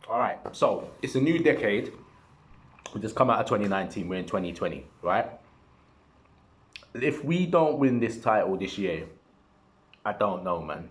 All right, so it's a new decade. We just come out of 2019. We're in 2020, right? If we don't win this title this year, I don't know, man.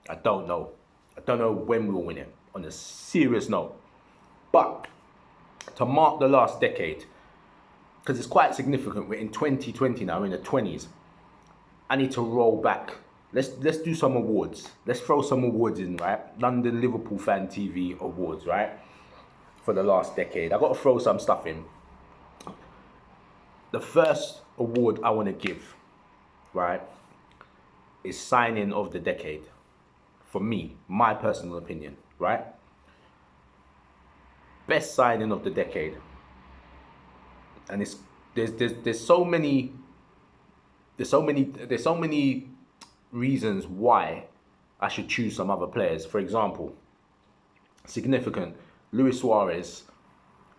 I don't know. I don't know when we'll win it. On a serious note, but to mark the last decade, because it's quite significant. We're in 2020 now. We're in the 20s. I need to roll back. Let's do some awards. Let's throw some awards in, right? London Liverpool Fan TV Awards, right? For the last decade. I got to throw some stuff in. The first award I want to give, right, is signing of the decade. For me, my personal opinion, right? Best signing of the decade. And it's there's so many reasons why I should choose some other players. For example, significant Luis Suarez.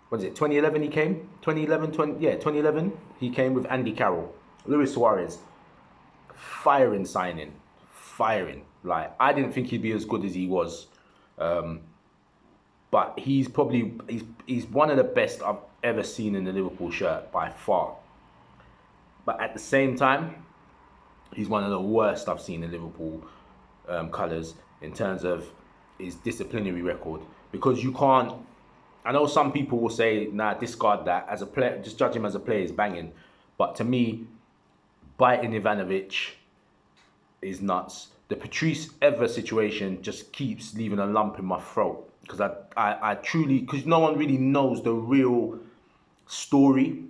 What is it? 2011 he came. 2011 he came with Andy Carroll. Luis Suarez, firing signing, firing. Like I didn't think he'd be as good as he was, but he's one of the best I've ever seen in the Liverpool shirt by far. But at the same time, he's one of the worst I've seen in Liverpool colours in terms of his disciplinary record. Because you can't. I know some people will say, "Nah, discard that as a player. Just judge him as a player is banging." But to me, biting Ivanovic is nuts. The Patrice Evra situation just keeps leaving a lump in my throat because I truly, because no one really knows the real story,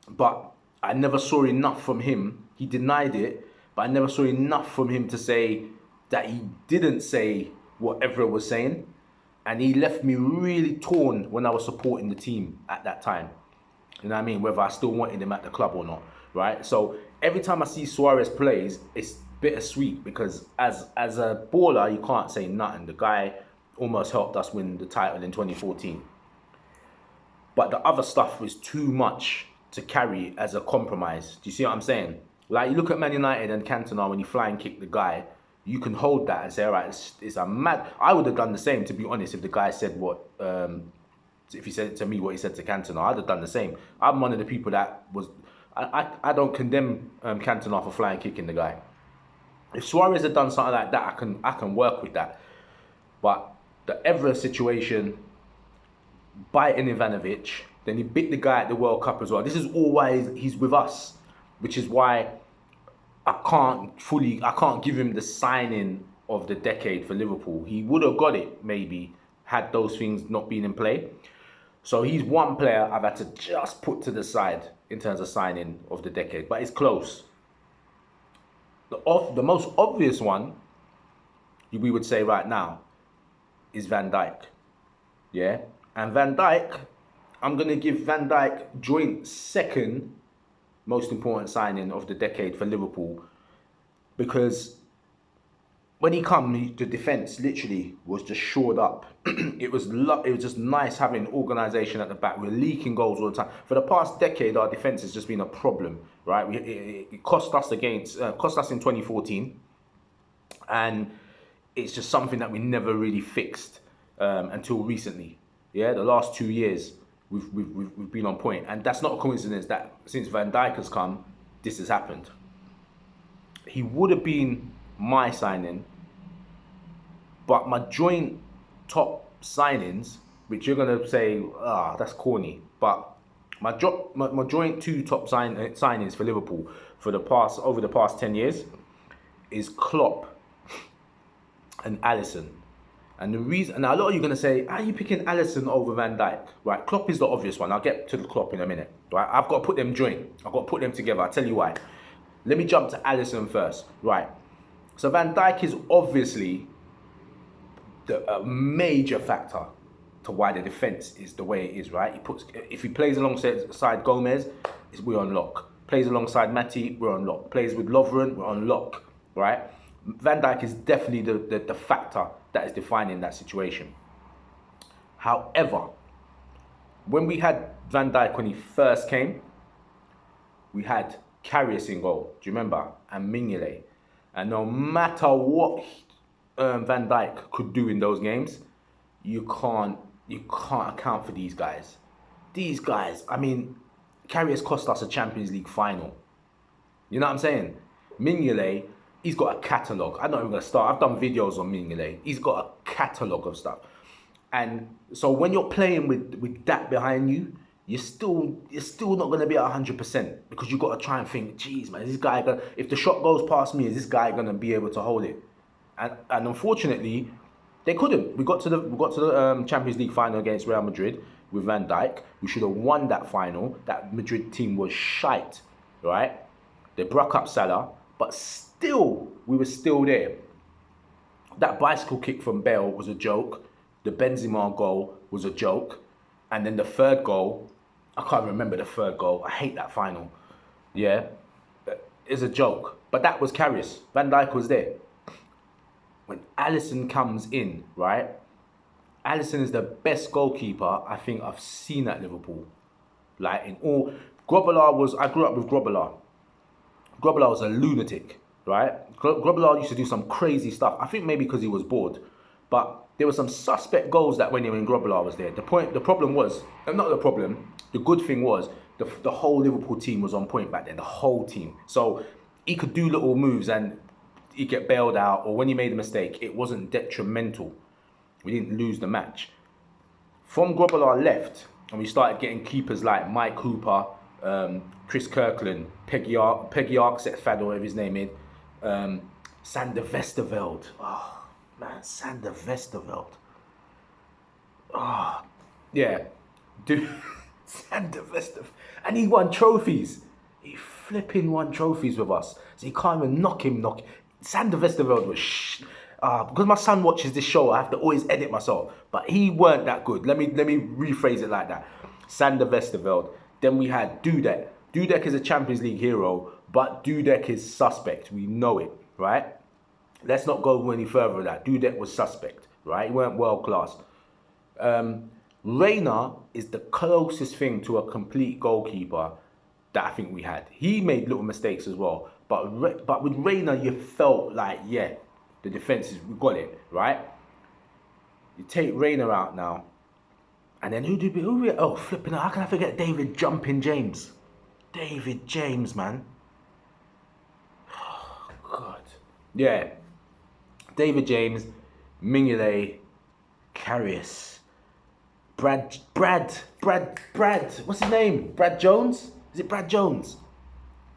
but I never saw enough from him. He denied it, but I never saw enough from him to say that he didn't say what Evra was saying. And he left me really torn when I was supporting the team at that time. You know what I mean? Whether I still wanted him at the club or not, right? So every time I see Suarez plays, it's bittersweet because as a baller, you can't say nothing. The guy almost helped us win the title in 2014. But the other stuff was too much to carry as a compromise. Do you see what I'm saying? Like you look at Man United and Cantona when you fly and kick the guy, you can hold that and say, all right, it's a mad. I would have done the same, to be honest, if the guy said what, if he said to me what he said to Cantona, I'd have done the same. I'm one of the people that was, I don't condemn Cantona for flying kicking the guy. If Suarez had done something like that, I can work with that. But the Evra situation, biting Ivanovic, then he bit the guy at the World Cup as well. This is all why he's with us, which is why I can't give him the signing of the decade for Liverpool. He would have got it maybe had those things not been in play. So he's one player I've had to just put to the side in terms of signing of the decade, but it's close. The most obvious one we would say right now is Van Dijk. Yeah? And Van Dijk, I'm going to give Van Dijk joint second most important signing of the decade for Liverpool, because when he come, the defence literally was just shored up. it was just nice having organisation at the back. We're leaking goals all the time. For the past decade, our defence has just been a problem, right? It cost us in 2014, and it's just something that we never really fixed until recently. Yeah, the last 2 years. We've been on point, and that's not a coincidence that since Van Dijk has come, this has happened. He would have been my signing, but my joint top signings, which you're gonna say, that's corny, but my joint two top signings for Liverpool over the past 10 years is Klopp and Alisson. And the reason, and a lot of you are going to say, are you picking Alisson over Van Dijk? Right, Klopp is the obvious one. I'll get to the Klopp in a minute. Right, I've got to put them joint. I've got to put them together. I'll tell you why. Let me jump to Alisson first. Right, so Van Dijk is obviously a major factor to why the defence is the way it is, right? If he plays alongside Gomez, we're on lock. Plays alongside Matty, we're on lock. Plays with Lovren, we're on lock, right? Van Dijk is definitely the factor that is defining that situation. However, when we had Van Dijk when he first came, we had Karius in goal. Do you remember? And Mignolet. And no matter what Van Dijk could do in those games, you can't account for these guys. These guys, I mean, Karius cost us a Champions League final. You know what I'm saying? Mignolet, he's got a catalogue. I'm not even going to start. I've done videos on Mignolet. He's got a catalogue of stuff. And so when you're playing with that behind you, you're still not going to be at 100% because you've got to try and think, geez, man, is this guy gonna, if the shot goes past me, is this guy going to be able to hold it? And unfortunately, they couldn't. We got to the Champions League final against Real Madrid with Van Dijk. We should have won that final. That Madrid team was shite, right? They broke up Salah, but still, we were still there. That bicycle kick from Bale was a joke. The Benzema goal was a joke. And then the third goal, I can't remember the third goal. I hate that final. Yeah, it's a joke. But that was Karius. Van Dijk was there. When Alisson comes in, right? Alisson is the best goalkeeper I think I've seen at Liverpool. Like in all, I grew up with Grobbelaar. Grobbelaar was a lunatic, right? Grobbelaar used to do some crazy stuff. I think maybe because he was bored. But there were some suspect goals that went in when Grobbelaar was there. The problem was, not the problem, the good thing was, the whole Liverpool team was on point back then, the whole team. So he could do little moves and he'd get bailed out, or when he made a mistake, it wasn't detrimental. We didn't lose the match. From Grobbelaar left, and we started getting keepers like Mike Hooper, Chris Kirkland, Peggy Arkseth, or whatever his name is, Sander Westerveld. Oh, man, Sander Westerveld. Oh, yeah. Dude, Sander Westerveld. And he won trophies. He flipping won trophies with us. So you can't even knock him. Sander Westerveld was because my son watches this show, I have to always edit myself. But he weren't that good. Let me rephrase it like that. Sander Westerveld. Then we had Dudek. Dudek is a Champions League hero, but Dudek is suspect. We know it, right? Let's not go any further with that. Dudek was suspect, right? He weren't world class. Reina is the closest thing to a complete goalkeeper that I think we had. He made little mistakes as well. But with Reina, you felt like, yeah, the defense we got it, right? You take Reina out now. And then who flipping out. How can I forget David Jumping James? David James, man. Oh, God. Yeah. David James, Mignolet, Karius, Brad. What's his name? Brad Jones? Is it Brad Jones?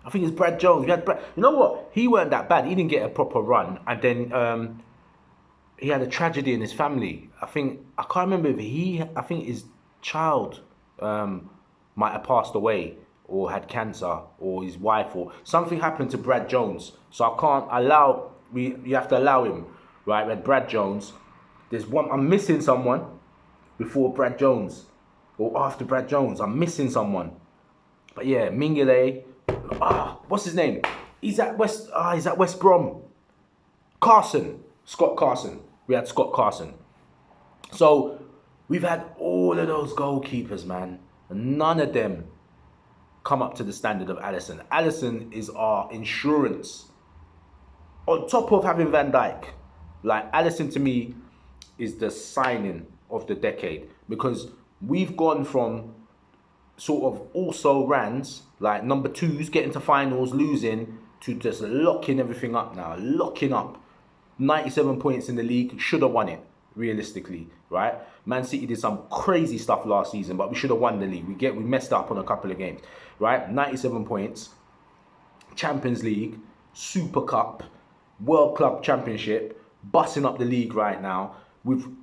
I think it's Brad Jones. We had Brad. You know what? He weren't that bad. He didn't get a proper run. And then he had a tragedy in his family. I can't remember if I think his child might have passed away or had cancer, or his wife, or something happened to Brad Jones. So I can't allow, you have to allow him, right? With Brad Jones, I'm missing someone before Brad Jones, or after Brad Jones. I'm missing someone. But yeah, Mignolet, what's his name? He's at West Brom. Scott Carson. We had Scott Carson. So we've had all of those goalkeepers, man. And none of them come up to the standard of Alisson. Alisson is our insurance. On top of having Van Dijk, like Alisson to me is the signing of the decade, because we've gone from sort of also rans, like number twos, getting to finals, losing, to just locking everything up now. Locking up. 97 points in the league, should have won it, realistically, right? Man City did some crazy stuff last season, but we should have won the league. We messed up on a couple of games, right? 97 points, Champions League, Super Cup, World Club Championship, busting up the league right now.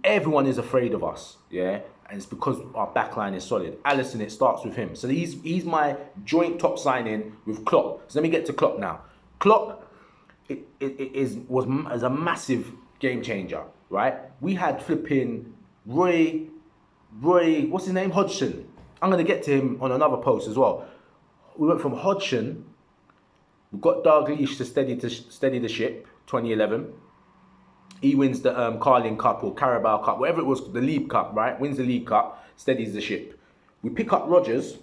Everyone is afraid of us, yeah? And it's because our backline is solid. Alisson, it starts with him. So he's my joint top signing with Klopp. So let me get to Klopp now. Klopp was a massive game changer, right? We had flipping Roy, what's his name? Hodgson. I'm going to get to him on another post as well. We went from Hodgson, we got Dalglish to steady the ship, 2011. He wins the Carling Cup or Carabao Cup, whatever it was, the League Cup, right? Wins the League Cup, steadies the ship. We pick up Rodgers,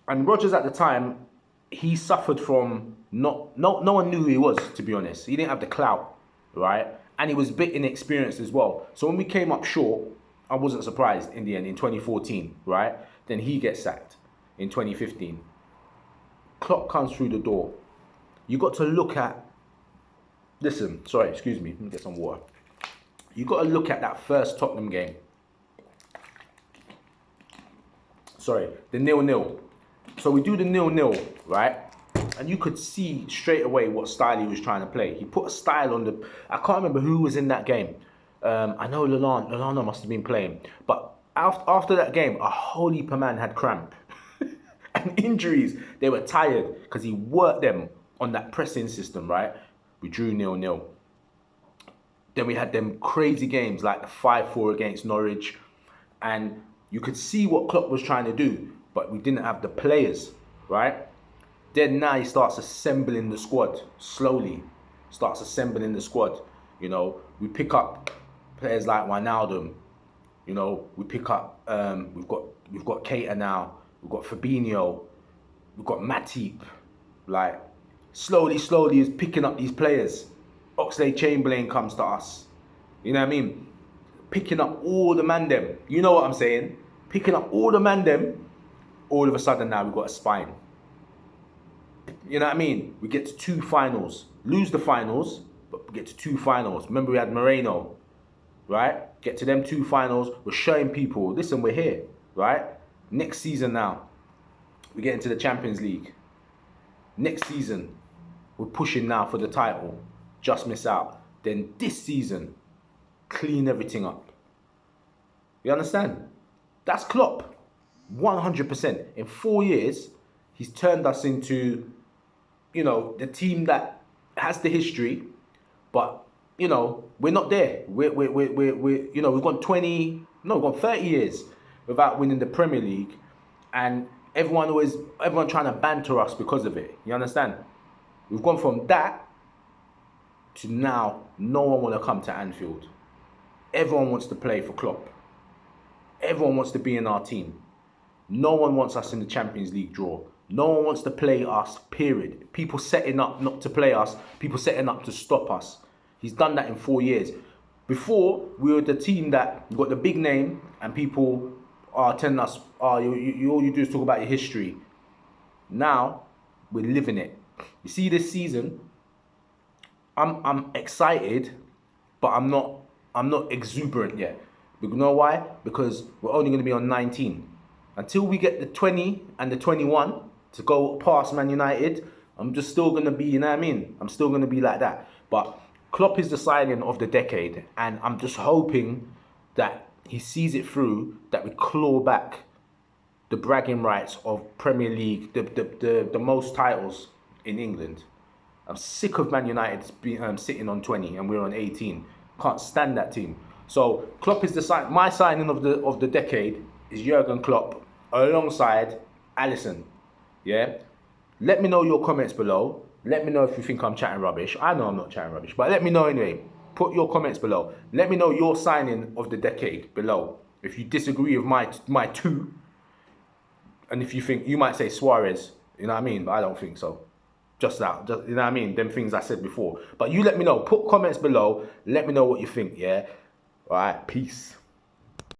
and Rodgers at the time, he suffered from no one knew who he was, to be honest. He didn't have the clout, right? And he was a bit inexperienced as well. So when we came up short, I wasn't surprised in the end in 2014, right? Then he gets sacked in 2015. Klopp comes through the door. You got to look at, listen, sorry, excuse me, let me get some water. You got to look at that first Tottenham game. Sorry, the 0-0. So we do the 0-0, right? And you could see straight away what style he was trying to play. He put a style on the... I can't remember who was in that game. I know Lallana must have been playing. But after that game, a whole heap of man had cramp. And injuries. They were tired because he worked them on that pressing system, right? We drew 0-0. Then we had them crazy games like the 5-4 against Norwich. And you could see what Klopp was trying to do. But we didn't have the players, right? Then now he starts assembling the squad slowly. Starts assembling the squad. You know, we pick up players like Wijnaldum. You know, we pick up. We've got Keita now. We've got Fabinho. We've got Matip. Like slowly is picking up these players. Oxlade-Chamberlain comes to us. You know what I mean? Picking up all the man them. You know what I'm saying? Picking up all the man them. All of a sudden now we've got a spine. You know what I mean? We get to 2 finals. Lose the finals, but we get to 2 finals. Remember we had Moreno, right? Get to them 2 finals. We're showing people, listen, we're here, right? Next season now, we get into the Champions League. Next season, we're pushing now for the title. Just miss out. Then this season, clean everything up. You understand? That's Klopp. 100%. In 4 years, he's turned us into, you know, the team that has the history, but, you know, we're not there. We're you know, we've gone 30 years without winning the Premier League, and everyone trying to banter us because of it. You understand? We've gone from that to now, no one want to come to Anfield. Everyone wants to play for Klopp. Everyone wants to be in our team. No one wants us in the Champions League draw. No one wants to play us, period. People setting up not to play us. People setting up to stop us. He's done that in 4 years. Before, we were the team that got the big name and people are telling us, oh, all you do is talk about your history. Now, we're living it. You see this season, I'm excited, but I'm not exuberant yet. You know why? Because we're only going to be on 19. Until we get the 20 and the 21 to go past Man United, I'm just still going to be, you know what I mean? I'm still going to be like that. But Klopp is the signing of the decade. And I'm just hoping that he sees it through, that we claw back the bragging rights of Premier League, the most titles in England. I'm sick of Man United sitting on 20 and we're on 18. Can't stand that team. So Klopp is my signing of the decade is Jurgen Klopp alongside Alisson. Yeah? Let me know your comments below. Let me know if you think I'm chatting rubbish. I know I'm not chatting rubbish, but let me know anyway. Put your comments below. Let me know your signing of the decade below. If you disagree with my 2, and if you think, you might say Suarez, you know what I mean? But I don't think so. Just that, you know what I mean? Them things I said before. But you let me know. Put comments below. Let me know what you think, yeah? All right, peace.